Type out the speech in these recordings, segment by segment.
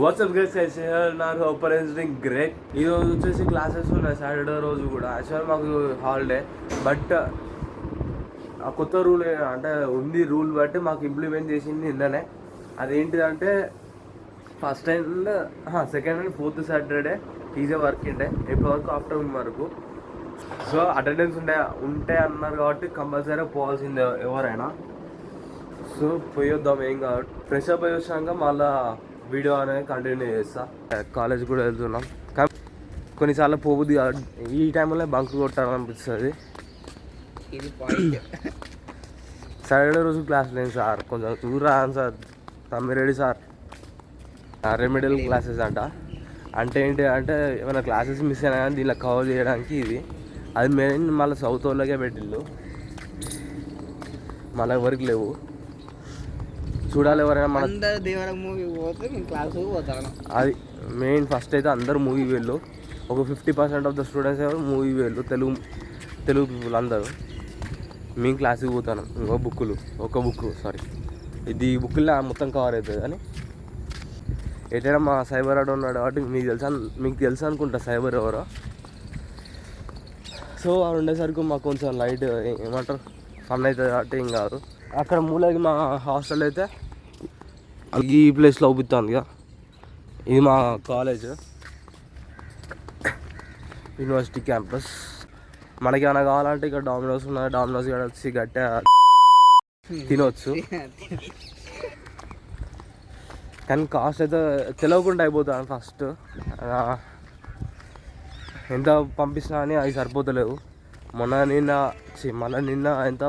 WhatsApp guys నాకు open డింగ్ great. ఈరోజు వచ్చేసి క్లాసెస్ ఉన్నాయి సాటర్డే రోజు కూడా. యాక్చువల్ మాకు హాలిడే, బట్ ఆ కొత్త రూల్ అంటే ఉంది. రూల్ బట్టి మాకు ఇంప్లిమెంట్ చేసింది నిన్ననే. అదేంటిదంటే first and second and fourth Saturday is a working day, ఎప్పటి వరకు ఆఫ్టర్నూన్ వరకు. సో అటెండెన్స్ ఉంటే అన్నారు కాబట్టి కంపల్సరీ పోవాల్సిందే ఎవరైనా. సో పోయొద్దాం, ఏం కాదు. ఫ్రెష్ అప్ అయ్యి వచ్చాక మళ్ళీ వీడియో అనేది కంటిన్యూ చేస్తా. కాలేజ్ కూడా వెళ్తున్నాం, కానీ కొన్నిసార్లు పోబుద్ది కాదు. ఈ టైంలో బంక్ కొట్టాలనిపిస్తుంది. సాటర్డే రోజు క్లాస్ లేదు సార్, కొంచెం చూడరాను sir. Tammireddy sir remedial classes అంటే ఏంటి అంటే ఏమైనా క్లాసెస్ మిస్ అయినా కానీ దీనిలో కవర్ చేయడానికి ఇది. అది మెయిన్ మళ్ళీ సౌత్ వాళ్ళకే పెట్టిళ్ళు, మళ్ళీ ఎవరికి లేవు. చూడాలి ఎవరైనా మన మూవీ పోతే క్లాసు పోతాను. అది మెయిన్. ఫస్ట్ అయితే అందరూ మూవీ వెళ్ళు. ఒక 50% ఆఫ్ ద స్టూడెంట్స్ ఎవరు మూవీ వెళ్ళు, తెలుగు పీపుల్ అందరూ. మేము క్లాస్కి పోతాను. ఒక బుక్ ఇది ఈ బుక్లో మొత్తం కవర్ అవుతుంది. కానీ ఎటైనా మా సైబర్ ఆడు ఉన్నాడు కాబట్టి మీకు తెలుసు అనుకుంటా సైబర్ ఎవరో. సో అది ఉండేసరికి మాకు కొంచెం లైట్ ఏమంటారు ఫన్ అవుతుంది కాబట్టి ఏం కాదు. అక్కడ మూలకి మా హాస్టల్ అయితే ఈ ప్లేస్లో అవుతుంది కదా. ఇది మా కాలేజ్, యూనివర్సిటీ క్యాంపస్. మనకి ఏమైనా కావాలంటే ఇక్కడ డామినోస్ ఉన్నాయి, డామినోస్ ఇక్కడ వచ్చి గట్టిగా తినవచ్చు. కానీ కాస్ట్ అయితే తెలియకుండా అయిపోతాను. ఫస్ట్ ఎంత పంపిస్తున్నా అని అవి సరిపోతలేవు. మొన్న నిన్న ఎంత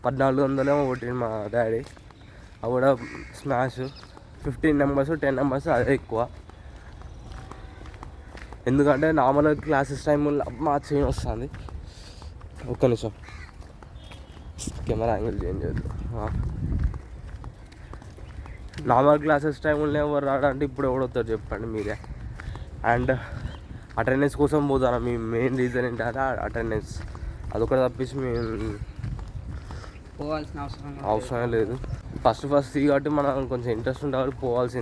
1400 కొట్టింది మా డాడీ. అవి కూడా స్మాష్. 15 మెంబర్స్ 10 మెంబర్స్ అదే ఎక్కువ. ఎందుకంటే నార్మల్ క్లాసెస్ టైంలో మా చేంజ్ వస్తుంది. ఒక్క నిమిషం, కెమెరా యాంగిల్ చేంజ్ చేద్దాం. నార్మల్ క్లాసెస్ టైంలో ఎవరు రాడంటే ఇప్పుడు ఎవడొస్తారు చెప్పండి మీరే. అండ్ అటెండెన్స్ కోసం పోతాను. మీ మెయిన్ రీజన్ ఏంటంటే అటెండెన్స్. అదొకటి తప్పించి మేము పోవాల్సిన అవసరమే లేదు. ఫస్ట్ కాబట్టి మనం కొంచెం ఇంట్రెస్ట్ ఉంటే కాబట్టి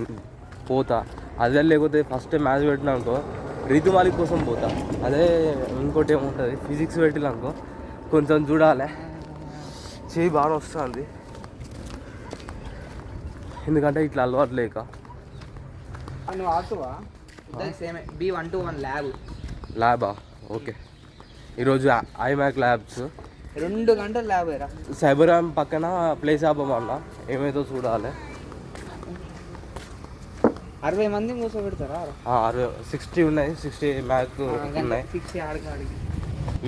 పోతా. అదే లేకపోతే ఫస్ట్ మ్యాథ్స్ పెట్టినాకో రీతుమాలి కోసం పోతా. అదే ఇంకోటి ఏముంటుంది, ఫిజిక్స్ పెట్టినాకో కొంచెం చూడాలి, చేయి బాగా వస్తుంది. ఎందుకంటే ఇట్లా అలవాటు లేక. ల్యాబా? ఓకే. ఈరోజు ఐమాక్ ల్యాబ్స్ 2 గంటలు ల్యాబ్. సైబర్ పక్కన ప్లేస్ ఆపమన్నా ఏమైతే చూడాలి. 60 మంది కూర్చోబెడతారా? 60 ఉన్నాయి, 60 మ్యాథ్ ఉన్నాయి.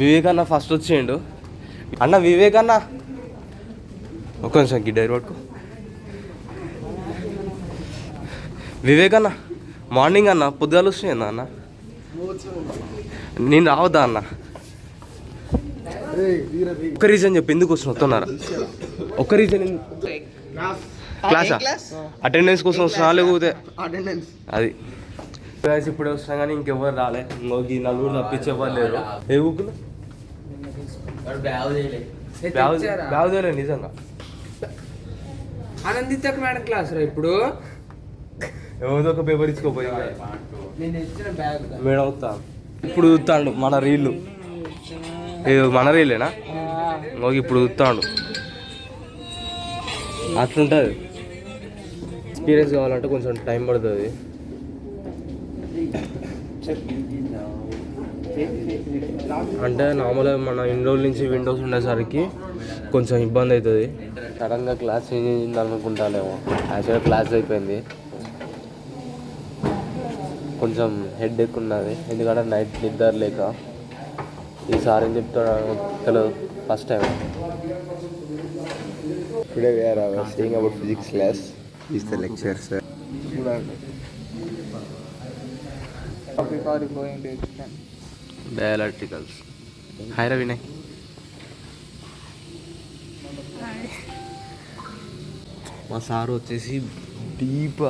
వివేక్ అన్న ఫస్ట్ వచ్చేయండు. అన్న వివేక్ అన్న ఒక నిమిషం గిడ్డైర్ పట్టుకో. వివేక్ అన్న మార్నింగ్ అన్న పొద్దుగాలు వస్తున్నాయి అన్న. నేను రావద్దా అన్న? ఒక్క రీజన్ చెప్పి ఎందుకు వస్తున్నా వస్తున్నారా? ఒక్క రీజన్. క్లాసా? అటెండెన్స్ కోసం వస్తున్నా లేకపోతే అది ఇప్పుడే వస్తున్నా కానీ ఇంకెవరు రాలే. ఇంకోకి నలుగురు తప్పించేవారు లేరు. ఏ బుక్లు బ్యాగుదేలే నిజంగా. ఆనందిత మేడం క్లాస్ రా ఇప్పుడు. ఏదో ఒక పేపర్ ఇచ్చుకోపోయి మేడం వస్తా. ఇప్పుడు చూస్తాడు మన రీళ్ళు. మన రీలేనా? ఇప్పుడు చూస్తాడు. అట్లుంటుంది. ఎక్స్పీరియన్స్ కావాలంటే కొంచెం టైం పడుతుంది. అంటే నార్మల్గా మన ఇన్ని రోజుల నుంచి విండోస్ ఉండేసరికి కొంచెం ఇబ్బంది అవుతుంది. సడన్గా క్లాస్ చేంజ్ అయింది అనుకుంటానేమో. యాక్చువల్గా క్లాస్ అయిపోయింది. కొంచెం హెడ్ ఎక్ ఉన్నది ఎందుకంటే నైట్ నిద్ర లేక. ఈసారి ఏం చెప్తాడు తెలియదు. First time. Today we are seeing about physics class. Is the lecture, sir. Topic are going to explain. Dialecticals. Hi Ravinay. మా సార్ వచ్చేసి డీప్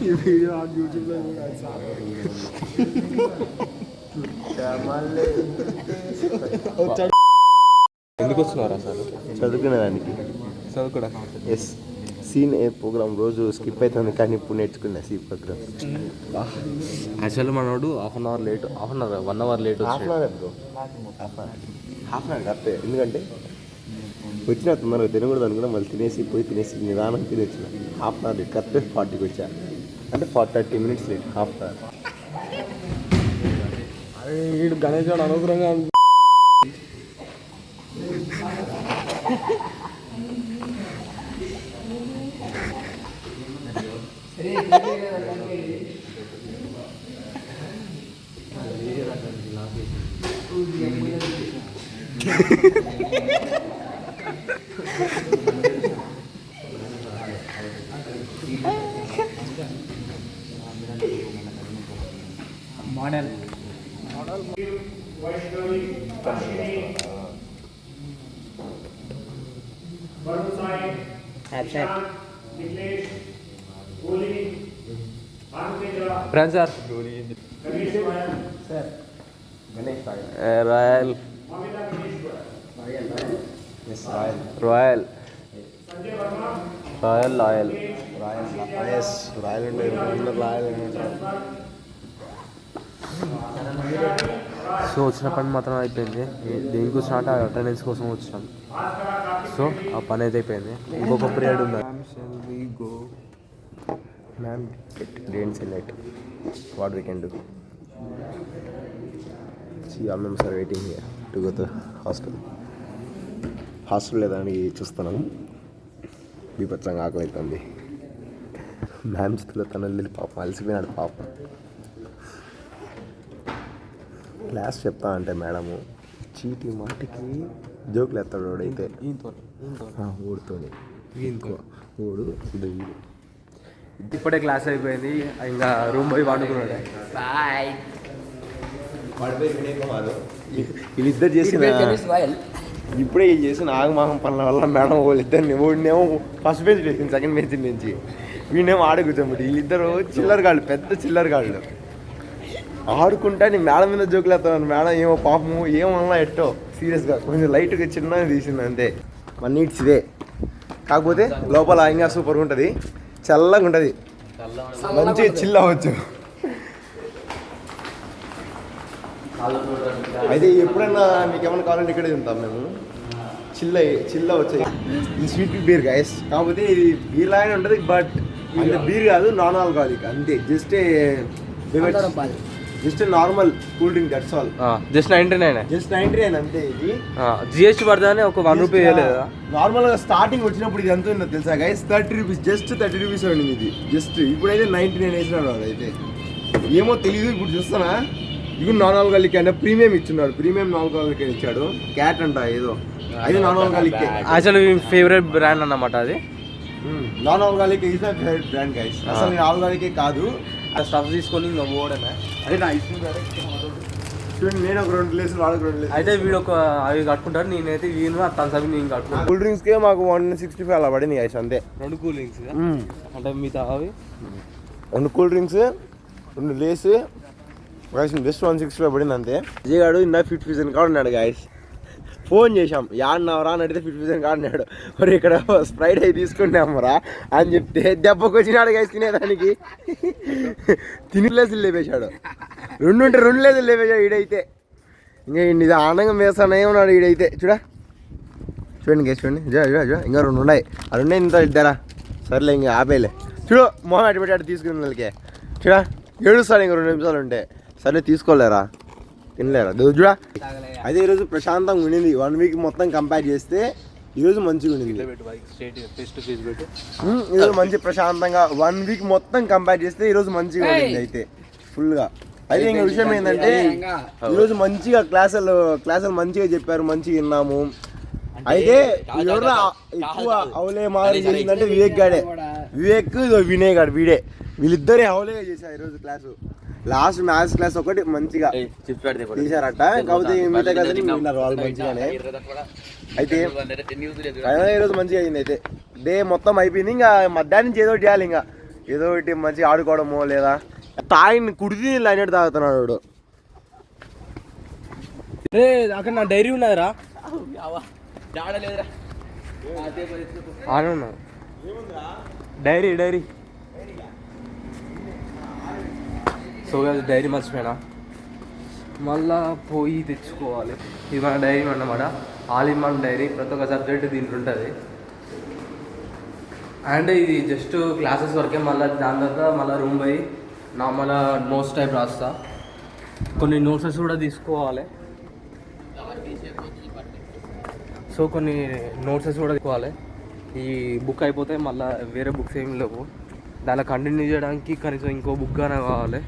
ఈ వీడియో ఆ యూట్యూబ్లో ఎందుకు వస్తున్నారా సార్? చదువుకునేదానికి. చదువుకోడా ఎస్ సీన్ ఏ ప్రోగ్రామ్ రోజు స్కిప్ అవుతుంది కానీ ఇప్పుడు నేర్చుకున్నా సీ ప్రోగ్రామ్. యాక్చువల్లీ మనోడు half an hour late, 1 hour late half an hour bro, half an hour కరెక్టే. ఎందుకంటే వచ్చిన తొందరగా తినకూడదు అనుకున్నా, మళ్ళీ తినేసి నిదానం తిని వచ్చిన. Half an hour late, correct 40కి వచ్చా, అంటే 30 minutes late, half an hour. వీడు గణేష్ గారు అనవసరంగా model friend sir royal royal royal loyal royal ఉండే రాయల్. సో వచ్చిన పని మాత్రం అయిపోయింది. దేనికి వచ్చినా అంటే అటెండెన్స్ కోసం వచ్చినాం. సో ఆ పని అయితే అయిపోయింది. ఇంకొక పీరియడ్ ఉంది. Ma'am, didn't select what we can do. See, all members are waiting here to go to hostel. Hostel లేదని చూస్తున్నాము. బీపచ్చంగా ఆకలి అవుతుంది. మ్యామ్ చేతిలో తను వెళ్ళి పాపం అలసిపోయినాడు పాపం. క్లాస్ చెప్తా అంటే మేడము చీటి మాటికి జోకులు ఎత్తాడు వాడైతే. ఊడుతోని ఊడు ఇది ఇప్పుడే క్లాస్ అయిపోయింది, ఇంకా రూమ్ పోయి వండుకున్నాడు. బాయ్. వీళ్ళిద్దరు చేసిన ఇప్పుడే ఇది చేసిన ఆగమాగం పనుల వల్ల మేడం వాళ్ళిద్దరిని ఓడినేమో ఫస్ట్ బెంచ్ వేసింది, సెకండ్ బెంచ్ నుంచి వీడినేమో ఆడ కూర్చోబట్టి వీళ్ళిద్దరు చిల్లరగాళ్ళు, పెద్ద చిల్లరగాళ్ళు ఆడుకుంటా. నీ మేడం మీద జోకులు వేస్తాను. మేడం ఏమో పాపము ఏమన్నా ఎట్టో సీరియస్గా కొంచెం లైట్గా చిన్నగా తీసింది అంతే. 1 నీడ్స్ ఇదే, కాకపోతే లోపల ఇంకా సూపర్గా ఉంటుంది, చల్లగా ఉంటుంది, మంచిగా చిల్ అవ్వచ్చు. అయితే ఎప్పుడైనా మీకు ఏమైనా కావాలంటే ఇక్కడే తింటాం మేము. చిల్ల వచ్చాయి. ఇది స్వీట్ బీర్ గైస్, కాకపోతే ఇది బీర్ లాగానే ఉంటుంది, బట్ అంటే బీర్ కాదు, నాన్ ఆల్కహాలిక్ అంతే. Just normal cool drink, that's all. Just 99 అంతే. ఇది జిఎస్టీ పడతానే ఒక 1 రూపీ వేయలేదా? నార్మల్ గా స్టార్టింగ్ వచ్చినప్పుడు ఇది ఎంత ఉందో తెలుసా గైస్? 30 రూపీస్, జస్ట్ 30 రూపీస్ అండి ఇది. జస్ట్ ఇప్పుడైతే 99 వేసినాడు వాడు. అయితే ఏమో తెలీదు, ఇప్పుడు చూస్తానా ఇప్పుడు నాన్ ఆల్కహాలిక్ అంటే ప్రీమియం ఇచ్చున్నాడు. ప్రీమియం నాన్ ఆల్కహాలిక్ ఇచ్చాడు. క్యాట్ అంట ఏదో, అది నాన్ ఆల్కహాలిక్. అసలు ఫేవరెట్ బ్రాండ్ అన్నమాట అది. Non alcoholic is my favourite brand guys. అసలు నేను ఆల్కహాలికే కాదు, స్టఫ్ తీసుకొని ఇంకా పోవడమే. అదే నా ఇష్టం. చూడండి, నేను ఒక 2 గ్లాసులు, వాళ్ళకి 2 గ్లాసులు. అయితే వీడు ఒక అవి కట్టుకుంటారు, నేనైతే వీను తనసవి నేను కట్టుకుంటాను. కూల్ డ్రింక్స్కే మాకు 165 అలా పడింది గైస్ అంతే. 2 కూల్ డ్రింక్స్ అంటే మిగతా అవి 2 cool drinks, 2 Lays guys, just 165 పడింది అంతే. విజయ్ గారు ఇందా ఫిట్ ఫిజన్ కార్డు ఉన్నాడు గైస్. ఫోన్ చేసాం, యాడ్నవరా అని అడిగితే ఫిట్ ఫిజన్ కార్డు అన్నాడు. మరి ఇక్కడ స్ప్రైట్ అయి తీసుకున్నామరా అని చెప్తే దెబ్బకు వచ్చినాడు గైస్ తినేదానికి. తిని లేసులు లేపేశాడు. 2 ఉంటే 2 లేసులు లేపేశాడు ఈడైతే. ఇంకా ఇది ఆనందం వేస్తానే ఉన్నాడు ఈడైతే. చూడండి గైస్, చూడండి ఇంకా 2 ఉన్నాయి. ఆ 2 ఇంత ఇద్దారా? సర్లే ఇంకా ఆపేలే. చూడు మొహం అటు పెట్టాడు తీసుకున్న వాళ్ళకి. ఏడుస్తాడు ఇంకా 2 నిమిషాలు ఉంటే. సరే తీసుకోలేరా, తినలేరా? చూడా అదే ఈరోజు ప్రశాంతంగా ఉండింది. 1 వీక్ మొత్తం కంపేర్ చేస్తే ఈరోజు మంచిగా ఉండింది. ఈరోజు మంచి ప్రశాంతంగా 1 వీక్ మొత్తం కంపేర్ చేస్తే ఈరోజు మంచిగా ఉండింది అయితే ఫుల్గా. అయితే ఇంకో విషయం ఏంటంటే ఈరోజు మంచిగా క్లాసులు మంచిగా చెప్పారు, మంచిగా విన్నాము. అయితే ఎవరు ఎక్కువ అవలే మాదిరి చేసిందంటే వివేక్ గాడే. వినయ్ గాడు వీడే. వీళ్ళిద్దరే అవలేగా చేశారు ఈరోజు క్లాసు. లాస్ట్ మ్యాథ్స్ క్లాస్ ఒకటి మంచిగా తీశారట, కాకపోతే మిగతా కదా విన్నారు వాళ్ళు మంచిగానే. అయితే ఈరోజు మంచిగా అయింది. అయితే డే మొత్తం అయిపోయింది. ఇంకా మధ్యాహ్నం నుంచి ఏదో ఒకటి చేయాలి, ఇంకా ఏదో ఒకటి మంచిగా ఆడుకోవడమో లేదా తాగిని కుడిది లైనట్ తాగుతున్నాడు వాడు. అక్కడ నా డైరీ ఉన్నదిరా. అవును డైరీ సో డైరీ మర్చిపోయినా మళ్ళా పోయి తెచ్చుకోవాలి. ఇది మన డైరీ అన్నమాట, ఆల్ ఇన్ వన్ డైరీ. ప్రతి ఒక్క సబ్జెక్ట్ దీంట్లో ఉంటుంది. అండ్ ఇది జస్ట్ క్లాసెస్ వరకే. మళ్ళీ దాని తర్వాత మళ్ళీ రూమ్ పోయి నార్మల్ నోట్స్ టైప్ రాస్తా. కొన్ని నోట్సెస్ కూడా తీసుకోవాలి. సో కొన్ని నోట్సెస్ కూడా తీసుకోవాలి. ఈ బుక్ అయిపోతే మళ్ళీ వేరే బుక్స్ ఏమి లేవు. దాన్ని కంటిన్యూ చేయడానికి కనీసం ఇంకో బుక్ గానే కావాలి.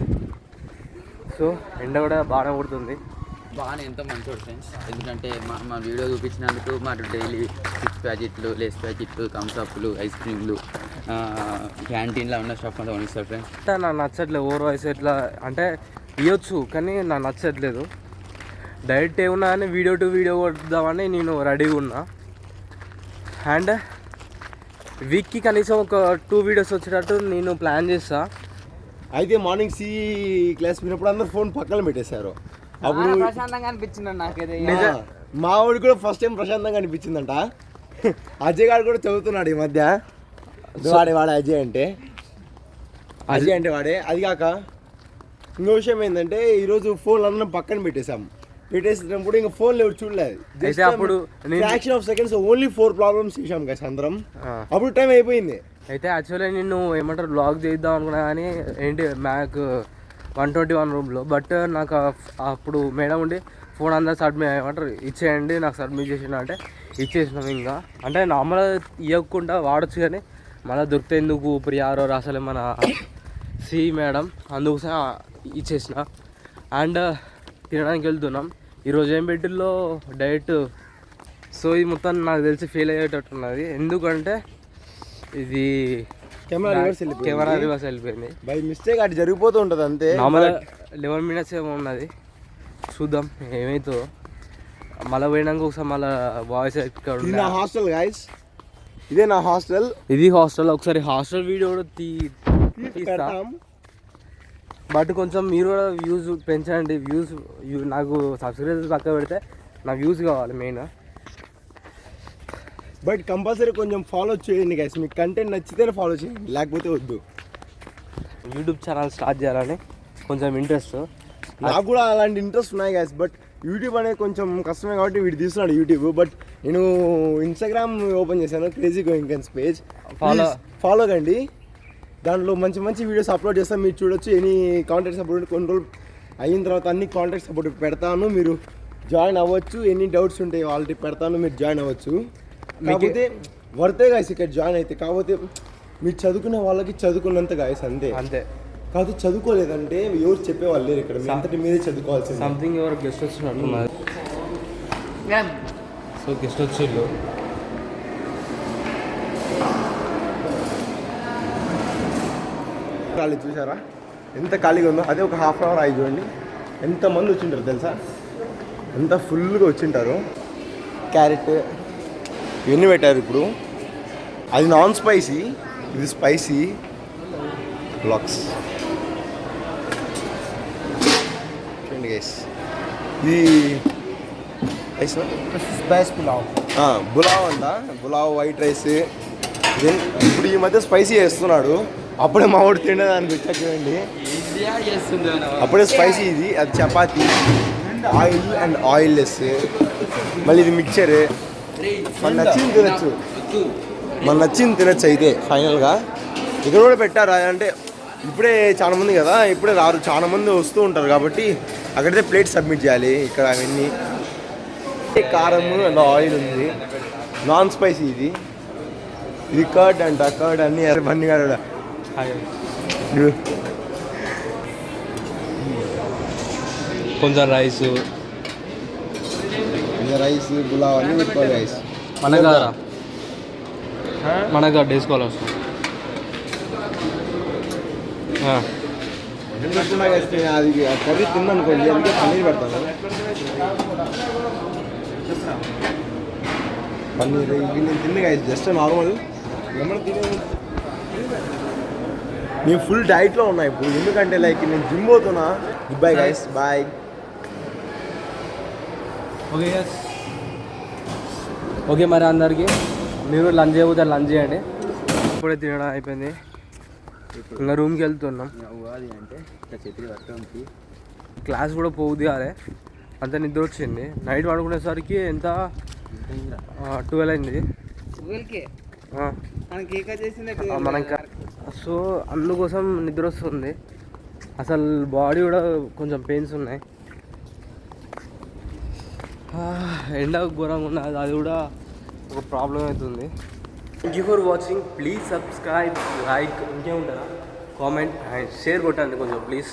సో ఎండ కూడా బాగానే కొడుతుంది. బాగానే ఎంతో మంచోడు ఫ్రెండ్స్. ఎందుకంటే మా వీడియో చూపించినందుకు మాకు డైలీ చిప్స్ ప్యాకెట్లు, లేస్ ప్యాకెట్లు, థమ్స్అప్లు, ఐస్ క్రీమ్లు, క్యాంటీన్లో ఉన్న స్టాఫ్ అంతా కొనిస్తారు ఫ్రెండ్స్. నాకు నచ్చట్లేదు. ఓవర్ వాయిస్ ఎట్లా అంటే ఇవ్వచ్చు, కానీ నాకు నచ్చట్లేదు. డైరెక్ట్ ఏమున్నా కానీ వీడియో టు వీడియో కొడదామని నేను రెడీగా ఉన్నా. అండ్ వీక్కి కనీసం ఒక 2 వీడియోస్ వచ్చేటట్టు నేను ప్లాన్ చేస్తా. అయితే మార్నింగ్ సి క్లాస్ విన్నప్పుడు అందరు ఫోన్ పక్కన పెట్టేశారు. అప్పుడు ప్రశాంతంగా అనిపించింది నాకైతే. మా వాడికి కూడా ఫస్ట్ టైం ప్రశాంతంగా అనిపించిందంట. అజయ్ గారు కూడా చదువుతున్నాడు ఈ మధ్య. వాడే అజయ్ అంటే వాడే. అది కాక ఇంకో విషయం ఏంటంటే ఈరోజు ఫోన్లు అందరం పక్కన పెట్టేసినప్పుడు ఇంకా ఫోన్లు ఎవరు చూడలేదు. అయితే అప్పుడు fraction of seconds only 4 problems చేసాం కదా అందరం. అప్పుడు టైం అయిపోయింది. అయితే యాక్చువల్లీ నేను ఏమంటారు బ్లాగ్ చేద్దాం అనుకున్నా, కానీ ఏంటి మ్యాక్ 121 రూమ్లో. బట్ నాకు అప్పుడు మేడం ఉండి ఫోన్ అందరు సబ్మిట్ ఏమంటారు ఇచ్చేయండి నాకు సబ్మిట్ చేసిన అంటే ఇచ్చేసినాం. ఇంకా అంటే నార్మల్ ఇవ్వకుండా వాడచ్చు, కానీ మళ్ళీ దొరికితే ఎందుకు ప్రియారో అసలు మన సి మేడం అందుకోసం ఇచ్చేసిన. అండ్ తినడానికి వెళ్తున్నాం. ఈరోజు ఏం పెట్టిల్లో డైరెక్ట్. సో ఇది మొత్తం నాకు తెలిసి ఫెయిల్ అయ్యేటట్టున్నది. ఎందుకంటే ఇది కెమెరా రివర్స్ వెళ్ళిపోయింది బై మిస్టేక్. అటు జరిగిపోతూ ఉంటుంది అంతే. నార్మల్ 11 మినిట్స్ ఏమో ఉన్నది. చూద్దాం ఏమైతుందో. మళ్ళీ పోయినాక ఒకసారి మళ్ళీ వాయిస్ ఎక్కడ నా హాస్టల్ గైస్, ఇదే నా హాస్టల్. ఇది హాస్టల్. ఒకసారి హాస్టల్ వీడియో కూడా తీస్తాం. బట్ కొంచెం మీరు కూడా వ్యూస్ పెంచండి. నాకు సబ్స్క్రైబర్స్ పక్క పెడితే నా వ్యూస్ కావాలి మెయిన్. బట్ కంపల్సరీ కొంచెం ఫాలో చేయండి గైస్. మీకు కంటెంట్ నచ్చితేనే ఫాలో చేయండి, లేకపోతే వద్దు. యూట్యూబ్ ఛానల్ స్టార్ట్ చేయాలని కొంచెం ఇంట్రెస్ట్. నాకు కూడా అలాంటి ఇంట్రెస్ట్ ఉన్నాయి గైస్. బట్ యూట్యూబ్ అనేది కొంచెం కష్టమే కాబట్టి వీడు తీస్తున్నాడు యూట్యూబ్. బట్ నేను ఇన్స్టాగ్రామ్ ఓపెన్ చేశాను, క్రేజీ గోయింగ్ పేజ్. ఫాలో కండి. దాంట్లో మంచి మంచి వీడియోస్ అప్లోడ్ చేస్తాను, మీరు చూడొచ్చు. ఎనీ కాంటాక్ట్ సపోర్ట్ కొన్ని రోజులు అయిన తర్వాత అన్ని కాంటాక్ట్ సపోర్ట్ పెడతాను, మీరు జాయిన్ అవ్వచ్చు. ఎన్ని డౌట్స్ ఉంటాయి వాళ్ళకి పెడతాను, మీరు జాయిన్ అవ్వచ్చు. కాకపోతే వర్తే గాయస్ ఇక్కడ జాయిన్ అయితే. కాకపోతే మీరు చదువుకునే వాళ్ళకి చదువుకున్నంత గాయస్ అంతే. కాకపోతే చదువుకోలేదంటే ఎవరు చెప్పేవాళ్ళు లేరు ఇక్కడ. మీ అంతటి మీరే చదువుకోవాల్సింది. సంథింగ్ ఎవరు గెస్ట్ వచ్చినట్టున్నారు. సో గెస్ట్ వచ్చిళ్ళు. ఖాళీ చూసారా ఎంత ఖాళీగా ఉందో. అదే ఒక హాఫ్ అన్ అవర్ అయి చూడండి ఎంతమంది వచ్చింటారు తెలుసా. ఎంత ఫుల్గా వచ్చింటారు. క్యారెట్ ఇవన్నీ పెట్టారు. ఇప్పుడు అది నాన్ స్పైసీ, ఇది స్పైసీ బ్లాక్స్. చూడండి గైస్, ఇది స్పైస్ పులావ్. పులావ్ అంట. Pulao, white rice. ఇప్పుడు ఈ మధ్య స్పైసీ చేస్తున్నాడు. అప్పుడే మా వాడు తినేదానికి వచ్చాక చూడండి అప్పుడే స్పైసీ. ఇది అది chapati, oil and oil less. మళ్ళీ ఇది మిక్చర్. మన నచ్చింది తినచ్చు. అయితే ఫైనల్గా ఇక్కడ కూడా పెట్టారు. అంటే ఇప్పుడే చాలా మంది కదా, ఇప్పుడే రారు, చాలా మంది వస్తూ ఉంటారు కాబట్టి అక్కడైతే ప్లేట్ సబ్మిట్ చేయాలి. ఇక్కడ అవన్నీ కారం అండ్ ఆయిల్ ఉంది. నాన్ స్పైసీ ఇది కర్డ్ అంట. కర్డ్ అన్నీ బండి కూడా కొంచెం రైస్ పులావ్ అన్నీ పెట్టుకోవాలి రైస్. మనగా వేసుకోవాలి వస్తుంది. అది కర్రీ తిందనుకోండి, అందుకే పన్నీర్ పెడతాను. పన్నీర్ ఇవి నేను తిన్న గైస్ జస్ట్ నార్మల్. ఏమన్నా తినేది నేను ఫుల్ డైట్లో ఉన్నా ఇప్పుడు. ఎందుకంటే లైక్ నేను జిమ్ పోతున్నా. Good bye guys, bye. Okay మరి అందరికీ మీరు లంచ్ చేయబోతే లంచ్ చేయండి. ఇప్పుడే తినడం అయిపోయింది, ఇంకా రూమ్కి వెళ్తున్నాం. ఉగాది అంటే ఇట్లా చేతులు పట్టుకోండి. క్లాస్ కూడా పోవుదిగాలే, అంత నిద్ర వచ్చింది. నైట్ పడుకునేసరికి ఎంత 12 అయింది. మనకి సో అందుకోసం నిద్ర వస్తుంది. అసలు బాడీ కూడా కొంచెం పెయిన్స్ ఉన్నాయి. ఎండ ఘోరంగా ఉన్నది, అది కూడా ఒక ప్రాబ్లం అవుతుంది. Thank you for watching. Please subscribe, like, ఇంకేముంటారా, కామెంట్ అండ్ షేర్ కొట్టండి కొంచెం ప్లీజ్.